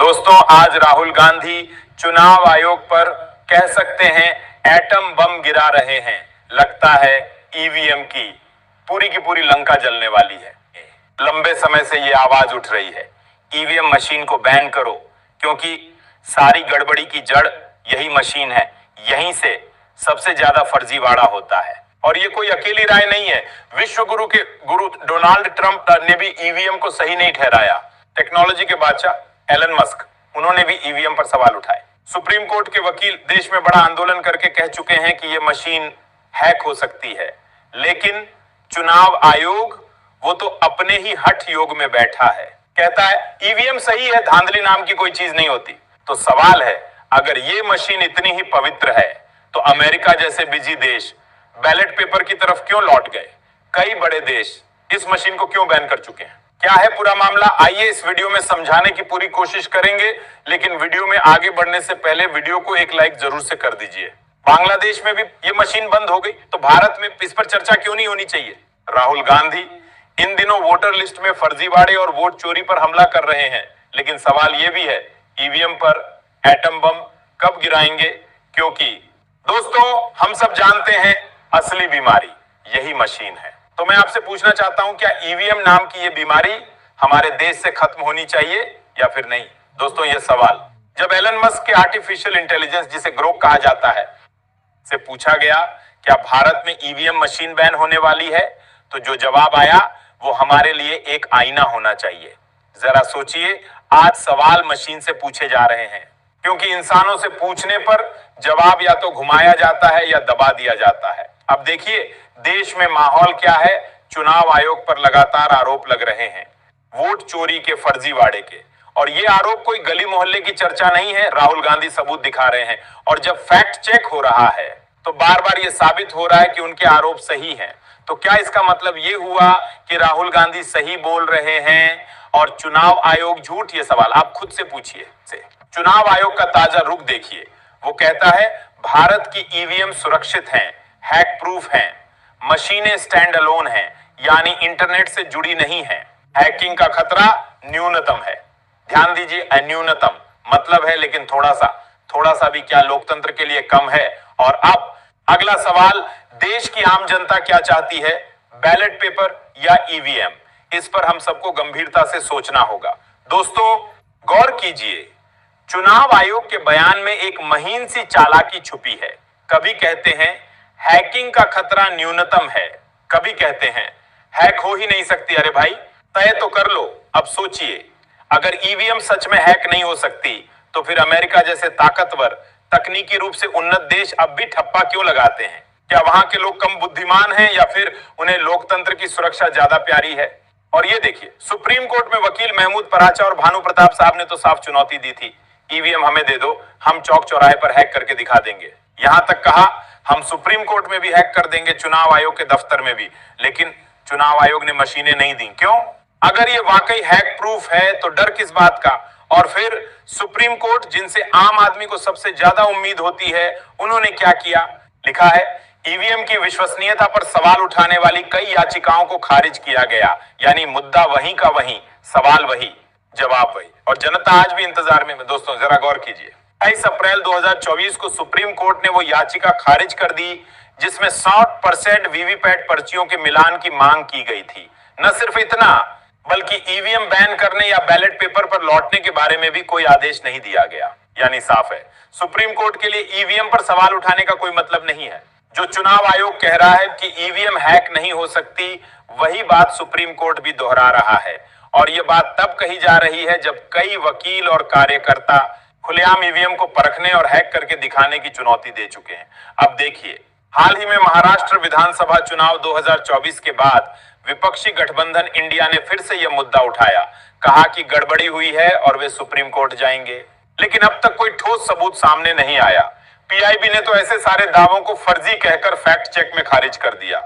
दोस्तों, आज राहुल गांधी चुनाव आयोग पर कह सकते हैं एटम बम गिरा रहे हैं। लगता है ईवीएम की पूरी लंका जलने वाली है। लंबे समय से ये आवाज उठ रही है, ईवीएम मशीन को बैन करो, क्योंकि सारी गड़बड़ी की जड़ यही मशीन है। यहीं से सबसे ज्यादा फर्जीवाड़ा होता है। और ये कोई अकेली राय नहीं है, विश्व गुरु डोनाल्ड ट्रंप ने भी ईवीएम को सही नहीं ठहराया। टेक्नोलॉजी के बादशाह एलन मस्क, उन्होंने भी ईवीएम पर सवाल उठाए। सुप्रीम कोर्ट के वकील देश में बड़ा आंदोलन करके कह चुके हैं कि ये मशीन हैक हो सकती है। लेकिन चुनाव आयोग वो तो अपने ही हठ योग में बैठा है, कहता है ईवीएम सही है, धांधली नाम की कोई चीज नहीं होती। तो सवाल है, अगर ये मशीन इतनी ही पवित्र है तो अमेरिका जैसे बिजी देश बैलेट पेपर की तरफ क्यों लौट गए? कई बड़े देश इस मशीन को क्यों बैन कर चुके हैं? क्या है पूरा मामला, आइए इस वीडियो में समझाने की पूरी कोशिश करेंगे। लेकिन वीडियो में आगे बढ़ने से पहले वीडियो को एक लाइक जरूर से कर दीजिए। बांग्लादेश में भी ये मशीन बंद हो गई तो भारत में इस पर चर्चा क्यों नहीं होनी चाहिए? राहुल गांधी इन दिनों वोटर लिस्ट में फर्जीवाड़े और वोट चोरी पर हमला कर रहे हैं। लेकिन सवाल यह भी है, ईवीएम पर एटम बम कब गिराएंगे? क्योंकि दोस्तों, हम सब जानते हैं असली बीमारी यही मशीन है। तो मैं आपसे पूछना चाहता हूं, क्या ईवीएम नाम की ये बीमारी हमारे देश से खत्म होनी चाहिए या फिर नहीं? दोस्तों, ये सवाल जब एलन मस्क के आर्टिफिशियल इंटेलिजेंस, जिसे ग्रोक कहा जाता है, से पूछा गया क्या भारत में ईवीएम मशीन बैन होने वाली है, तो जो जवाब आया वो हमारे लिए एक आईना होना चाहिए। जरा सोचिए, आज सवाल मशीन से पूछे जा रहे हैं, क्योंकि इंसानों से पूछने पर जवाब या तो घुमाया जाता है या दबा दिया जाता है। अब देखिए देश में माहौल क्या है। चुनाव आयोग पर लगातार आरोप लग रहे हैं वोट चोरी के, फर्जीवाड़े के। और ये आरोप कोई गली मोहल्ले की चर्चा नहीं है, राहुल गांधी सबूत दिखा रहे हैं। और जब फैक्ट चेक हो रहा है तो बार बार ये साबित हो रहा है कि उनके आरोप सही हैं। तो क्या इसका मतलब ये हुआ कि राहुल गांधी सही बोल रहे हैं और चुनाव आयोग झूठ? ये सवाल आप खुद से पूछिए। चुनाव आयोग का ताजा रुख देखिए, वो कहता है भारत की ईवीएम सुरक्षित हैं, हैक प्रूफ हैं, मशीनें स्टैंड अलोन हैं, यानी इंटरनेट से जुड़ी नहीं हैं, हैकिंग का खतरा न्यूनतम है। ध्यान दीजिए, न्यूनतम मतलब है, लेकिन थोड़ा सा भी क्या लोकतंत्र के लिए कम है? और अब अगला सवाल, देश की आम जनता क्या चाहती है, बैलेट पेपर या ईवीएम? इस पर हम सबको गंभीरता से सोचना होगा। दोस्तों, गौर कीजिए, चुनाव आयोग के बयान में एक महीन सी चालाकी छुपी है। कभी कहते हैं हैकिंग का खतरा न्यूनतम है, कभी कहते हैं हैक हो ही नहीं सकती। अरे भाई, तय तो कर लो। अब सोचिए, अगर ईवीएम सच में हैक नहीं हो सकती तो फिर अमेरिका जैसे ताकतवर, तकनीकी रूप से उन्नत देश अब भी ठप्पा क्यों लगाते हैं? क्या वहां के लोग कम बुद्धिमान हैं या फिर उन्हें लोकतंत्र की सुरक्षा ज्यादा प्यारी है? और ये देखिए, सुप्रीम कोर्ट में वकील महमूद पराचा और भानु प्रताप साहब ने तो साफ चुनौती दी थी, ईवीएम हमें दे दो, हम चौक चौराहे पर हैक करके दिखा देंगे। यहां तक कहा हम सुप्रीम कोर्ट में भी हैक कर देंगे, चुनाव आयोग के दफ्तर में भी। लेकिन चुनाव आयोग ने मशीनें नहीं दी। क्यों? अगर ये वाकई हैक प्रूफ है तो डर किस बात का? और फिर सुप्रीम कोर्ट, जिनसे आम आदमी को सबसे ज्यादा उम्मीद होती है, उन्होंने क्या किया? लिखा है ईवीएम की विश्वसनीयता पर सवाल उठाने वाली कई याचिकाओं को खारिज किया गया। यानी मुद्दा वहीं का वहीं, सवाल वही, जवाब वही, और जनता आज भी इंतजार में। दोस्तों, जरा गौर कीजिए, 28 अप्रैल 2024 को सुप्रीम कोर्ट ने वो याचिका खारिज कर दी जिसमें 60% वीवीपैट पर्चियों के मिलान की मांग की गई थी। न सिर्फ इतना, बल्कि ईवीएम बैन करने या बैलेट पेपर पर लौटने के बारे में भी कोई आदेश नहीं दिया गया। यानी साफ है, सुप्रीम कोर्ट के लिए ईवीएम पर सवाल उठाने का कोई मतलब नहीं है। जो चुनाव आयोग कह रहा है कि ईवीएम हैक नहीं हो सकती, वही बात सुप्रीम कोर्ट भी दोहरा रहा है। और ये बात तब कही जा रही है जब कई वकील और कार्यकर्ता खुलेआम ईवीएम को परखने और हैक करके दिखाने की चुनौती दे चुके हैं। अब देखिए, हाल ही में महाराष्ट्र विधानसभा चुनाव 2024 के बाद विपक्षी गठबंधन इंडिया ने फिर से यह मुद्दा उठाया, कहा कि गड़बड़ी हुई है और वे सुप्रीम कोर्ट जाएंगे। लेकिन अब तक कोई ठोस सबूत सामने नहीं आया। पीआईबी ने तो ऐसे सारे दावों को फर्जी कहकर फैक्ट चेक में खारिज कर दिया।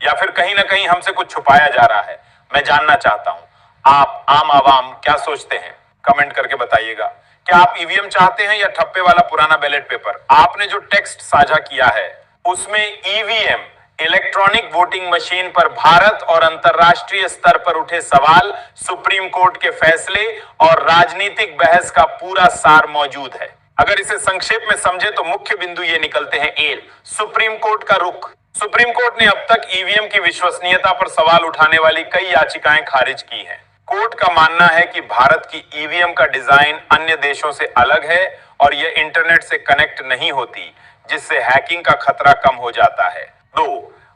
या फिर कहीं ना कहीं हमसे कुछ छुपाया जा रहा है? मैं जानना चाहता हूं, आप आम आवाम क्या सोचते हैं? कमेंट करके बताइएगा। क्या आप ईवीएम चाहते हैं या ठप्पे वाला पुराना बैलेट पेपर? आपने जो टेक्स्ट साझा किया है उसमें ईवीएम इलेक्ट्रॉनिक वोटिंग मशीन पर भारत और अंतर्राष्ट्रीय स्तर पर उठे सवाल, सुप्रीम कोर्ट के फैसले और राजनीतिक बहस का पूरा सार मौजूद है। अगर इसे संक्षेप में समझे तो मुख्य बिंदु ये निकलते हैं। सुप्रीम कोर्ट का रुख। सुप्रीम कोर्ट ने अब तक ईवीएम की विश्वसनीयता पर सवाल उठाने वाली कई याचिकाएं खारिज की हैं। कोर्ट का मानना है कि भारत की ईवीएम का डिजाइन अन्य देशों से अलग है और यह इंटरनेट से कनेक्ट नहीं होती, जिससे हैकिंग का खतरा कम हो जाता है। 2.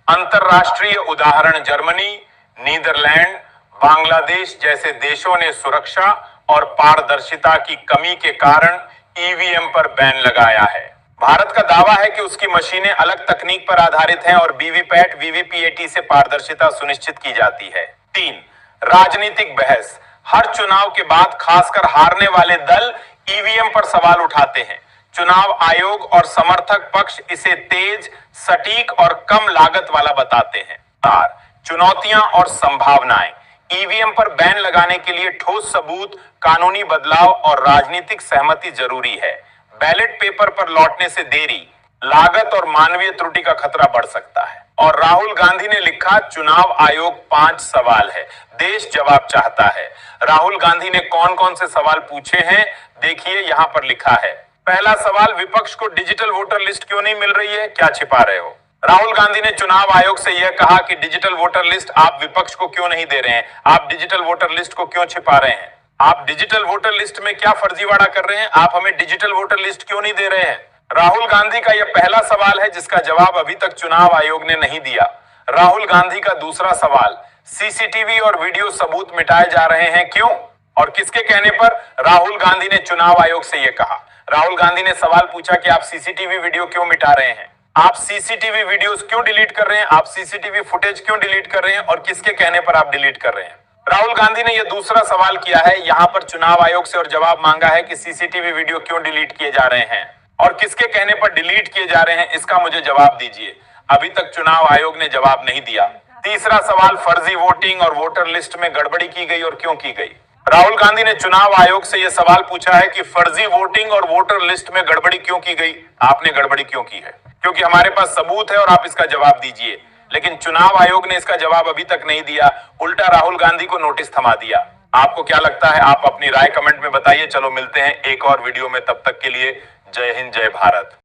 अंतरराष्ट्रीय उदाहरण जर्मनी, नीदरलैंड, बांग्लादेश जैसे देशों ने सुरक्षा और पारदर्शिता की कमी के कारण ईवीएम पर बैन लगाया है। भारत का दावा है कि उसकी मशीनें अलग तकनीक पर आधारित हैं और वीवीपैट, वीवीपीएटी से पारदर्शिता सुनिश्चित की जाती है। 3. राजनीतिक बहस। हर चुनाव के बाद खासकर हारने वाले दल ईवीएम पर सवाल उठाते हैं। चुनाव आयोग और समर्थक पक्ष इसे तेज, सटीक और कम लागत वाला बताते हैं। 4. चुनौतियां और संभावनाएं। ईवीएम पर बैन लगाने के लिए ठोस सबूत, कानूनी बदलाव और राजनीतिक सहमति जरूरी है। बैलेट पेपर पर लौटने से देरी, लागत और मानवीय त्रुटि का खतरा बढ़ सकता है। और राहुल गांधी ने लिखा, चुनाव आयोग 5 सवाल है, देश जवाब चाहता है। राहुल गांधी ने कौन कौन से सवाल पूछे हैं, देखिए यहां पर लिखा है। पहला सवाल, विपक्ष को डिजिटल वोटर लिस्ट क्यों नहीं मिल रही है, क्या छिपा रहे हो? राहुल गांधी ने चुनाव आयोग से यह कहा कि डिजिटल वोटर लिस्ट आप विपक्ष को क्यों नहीं दे रहे हैं, आप डिजिटल वोटर लिस्ट को क्यों छिपा रहे हैं, आप डिजिटल वोटर लिस्ट में क्या फर्जीवाड़ा कर रहे हैं, आप हमें डिजिटल वोटर लिस्ट क्यों नहीं दे रहे हैं? राहुल गांधी का यह पहला सवाल है जिसका जवाब अभी तक चुनाव आयोग ने नहीं दिया। राहुल गांधी का दूसरा सवाल, सीसीटीवी और वीडियो सबूत मिटाए जा रहे हैं, क्यों और किसके कहने पर? राहुल गांधी ने चुनाव आयोग से यह कहा। राहुल गांधी ने सवाल पूछा कि आप सीसीटीवी वीडियो क्यों मिटा रहे हैं, आप सीसीटीवी वीडियोस क्यों डिलीट कर रहे हैं, आप सीसीटीवी फुटेज क्यों डिलीट कर रहे हैं और किसके कहने पर आप डिलीट कर रहे हैं? राहुल गांधी ने यह दूसरा सवाल किया है, यहां पर चुनाव आयोग से और जवाब मांगा है कि सीसीटीवी वीडियो क्यों डिलीट किए जा रहे हैं और किसके कहने पर डिलीट किए जा रहे हैं, इसका मुझे जवाब दीजिए। अभी तक चुनाव आयोग ने जवाब नहीं दिया। तीसरा सवाल, फर्जी वोटिंग और वोटर लिस्ट में गड़बड़ी की गई और क्यों की गई? राहुल गांधी ने चुनाव आयोग से यह सवाल पूछा है कि फर्जी वोटिंग और वोटर लिस्ट में गड़बड़ी क्यों की गई, आपने गड़बड़ी क्यों की है? क्योंकि हमारे पास सबूत है और आप इसका जवाब दीजिए। लेकिन चुनाव आयोग ने इसका जवाब अभी तक नहीं दिया, उल्टा राहुल गांधी को नोटिस थमा दिया। आपको क्या लगता है? आप अपनी राय कमेंट में बताइए। चलो मिलते हैं एक और वीडियो में, तब तक के लिए जय हिंद, जय भारत।